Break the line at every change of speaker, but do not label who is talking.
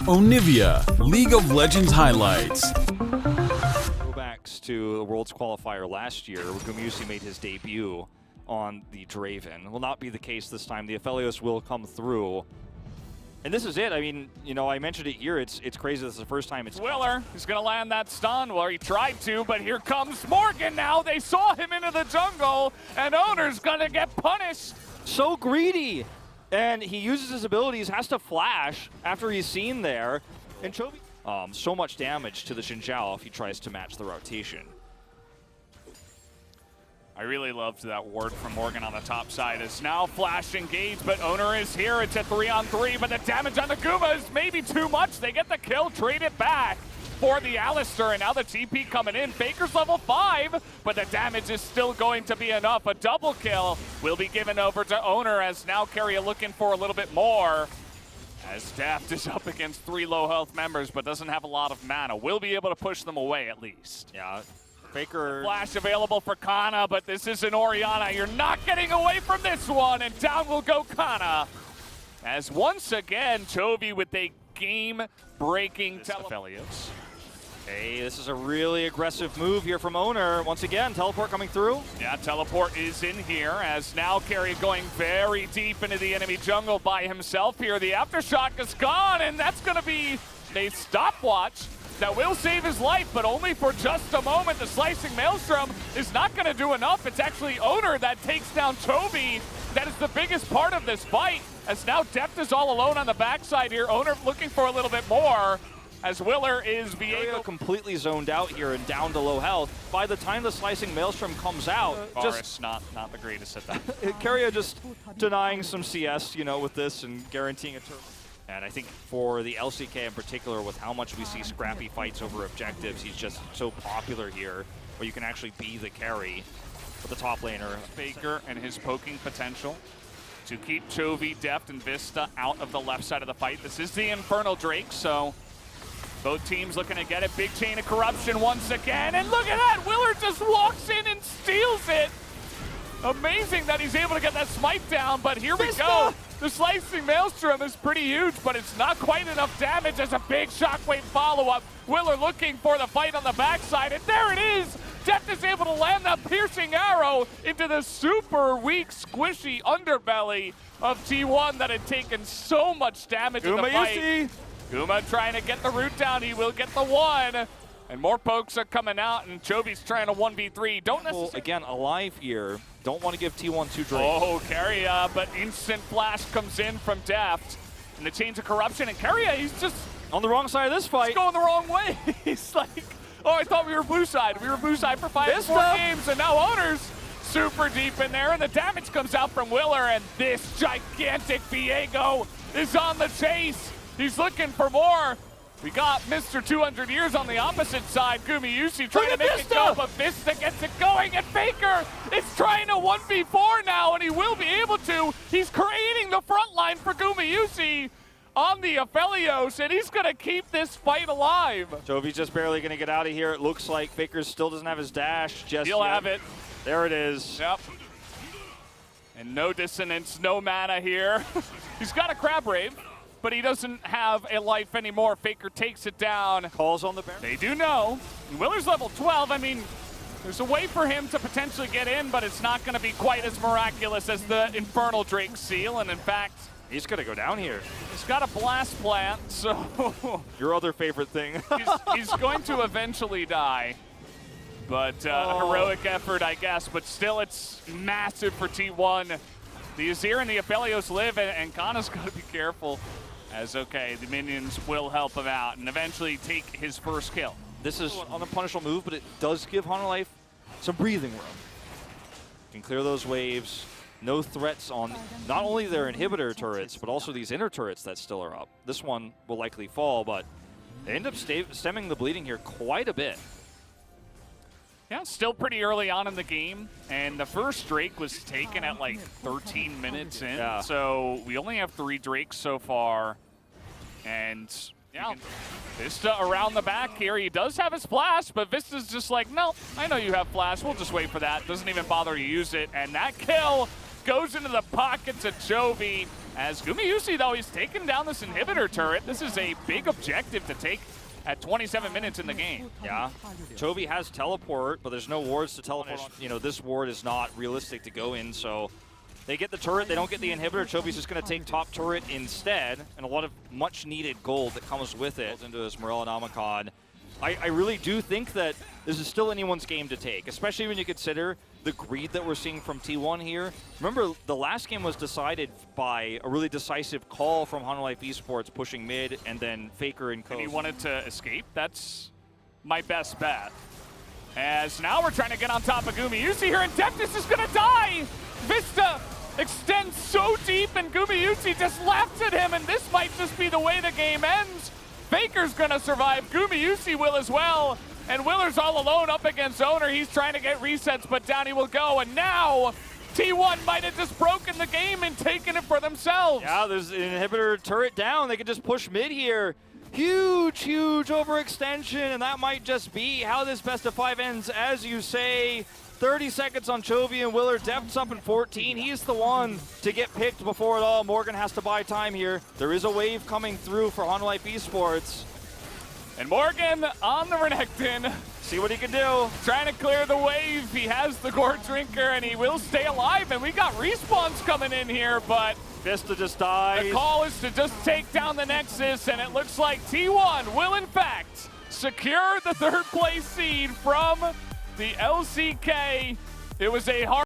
Onivia, League of Legends highlights.
Throwbacks to the Worlds qualifier last year, where Gumusi made his debut on the Draven. Will not be the case this time. The Aphelios will come through. And this is it. I mean, you know, I mentioned it here. It's crazy. This is the first time it's
Willer is going to land that stun. Well, he tried to, but here comes Morgan now. They saw him into the jungle, and Owner's going to get punished.
So greedy. And he uses his abilities, has to flash after he's seen there. And Chovy, so much damage to the Xin Zhao if he tries to match the rotation.
I really loved that ward from Morgan on the top side. It's now flash engaged, but Owner is here. It's a 3-on-3, but the damage on the Guma is maybe too much. They get the kill, trade it back for the Alistair, and now the TP coming in. Faker's level 5, but the damage is still going to be enough. A double kill will be given over to Owner, as now Keria looking for a little bit more. As Daft is up against 3 low health members, but doesn't have a lot of mana. Will be able to push them away at least.
Yeah. Faker.
Flash available for Kana, but this is an Orianna. You're not getting away from this one, and down will go Kana. As once again, Chovy with a game-breaking Aphelios.
Hey, this is a really aggressive move here from Owner. Once again, teleport coming through.
Yeah, teleport is in here, as now Keria going very deep into the enemy jungle by himself here. The Aftershock is gone, and that's going to be a stopwatch that will save his life, but only for just a moment. The Slicing Maelstrom is not going to do enough. It's actually Owner that takes down Chovy. That is the biggest part of this fight, as now Deft is all alone on the backside here. Owner looking for a little bit more, as Willer is Viego
completely zoned out here and down to low health. By the time the Slicing Maelstrom comes out,
just not the greatest at that.
Keria just denying some CS, you know, with this and guaranteeing a turn. And I think for the LCK in particular, with how much we see scrappy fights over objectives, he's just so popular here, where you can actually be the carry for the top laner.
Faker and his poking potential to keep Chovy, Deft, and Vista out of the left side of the fight. This is the Infernal Drake, so both teams looking to get it. Big chain of corruption once again, and look at that! Willer just walks in and steals it! Amazing that he's able to get that smite down, but here we go! The Slicing Maelstrom is pretty huge, but it's not quite enough damage as a big shockwave follow-up. Willer looking for the fight on the backside, and there it is! Deft is able to land that piercing arrow into the super weak, squishy underbelly of T1 that had taken so much damage in the fight. Guma trying to get the root down, he will get the one. And more pokes are coming out, and Chovy's trying to 1v3. Don't necessarily...
Again, alive here. Don't want to give T1 2 Drake.
Oh, Keria, but instant flash comes in from Deft. And the chains of corruption, and Keria, he's just...
on the wrong side of this fight.
He's going the wrong way. He's like, oh, I thought we were blue side. We were blue side for 4 games, and now Owner's super deep in there, and the damage comes out from Willer, and this gigantic Viego is on the chase. He's looking for more. We got Mr. 200 Years on the opposite side. Gumusi trying to make it go, but Vista gets it going, and Faker is trying to 1v4 now, and he will be able to. He's creating the front line for Gumusi on the Aphelios, and he's going to keep this fight alive.
Jovi's just barely going to get out of here. It looks like Faker still doesn't have his dash.
He'll have it.
There it is.
Yep. And no dissonance, no mana here. He's got a Crab Rave, but he doesn't have a life anymore. Faker takes it down.
Calls on the Baron.
They do know. Willer's level 12. I mean, there's a way for him to potentially get in, but it's not going to be quite as miraculous as the Infernal Drake seal. And in fact,
he's going to go down here.
He's got a blast plant, so...
Your other favorite thing.
he's going to eventually die. But heroic effort, I guess. But still, it's massive for T1. The Azir and the Aphelios live, and Kana's got to be careful. As okay, the minions will help him out and eventually take his first kill.
This is an unpunishable move, but it does give Hanwha some breathing room. You can clear those waves. No threats on not only their inhibitor turrets, but also these inner turrets that still are up. This one will likely fall, but they end up stemming the bleeding here quite a bit.
Yeah, still pretty early on in the game, and the first Drake was taken at like 13 minutes in, so we only have 3 Drakes so far, and yeah, Vista around the back here. He does have his flash, but Vista's just like, no, I know you have flash, we'll just wait for that. Doesn't even bother to use it, and that kill goes into the pockets of Chovy. As Gumayusi, though, he's taken down this inhibitor turret. This is a big objective to take at 27 minutes in the game.
Yeah. Chovy has teleport, but there's no wards to teleport. You know, this ward is not realistic to go in, so they get the turret, they don't get the inhibitor. Chovy's just going to take top turret instead, and a lot of much-needed gold that comes with it into his Morellonomicon. I really do think that this is still anyone's game to take, especially when you consider the greed that we're seeing from T1 here. Remember, the last game was decided by a really decisive call from Hanwha Esports pushing mid, and then Faker and Coast.
And he wanted to escape. That's my best bet. As now we're trying to get on top of Gumayusi here, and Deftus is going to die! Vista extends so deep, and Gumayusi just laughs at him, and this might just be the way the game ends. Faker's gonna survive, Gumayusi will as well, and Willer's all alone up against Owner. He's trying to get resets, but down he will go, and now T1 might have just broken the game and taken it for themselves.
Yeah, there's an inhibitor turret down. They can just push mid here. Huge, huge overextension, and that might just be how this best of 5 ends, as you say. 30 seconds on Chovy and Willer. Def's up in 14. He's the one to get picked before it all. Morgan has to buy time here. There is a wave coming through for Hanwha Esports.
And Morgan on the Renekton.
See what he can do.
Trying to clear the wave. He has the Gore Drinker, and he will stay alive. And we got respawns coming in here, but
Vista just dies.
The call is to just take down the Nexus, and it looks like T1 will, in fact, secure the 3rd place seed from the LCK. It was a hard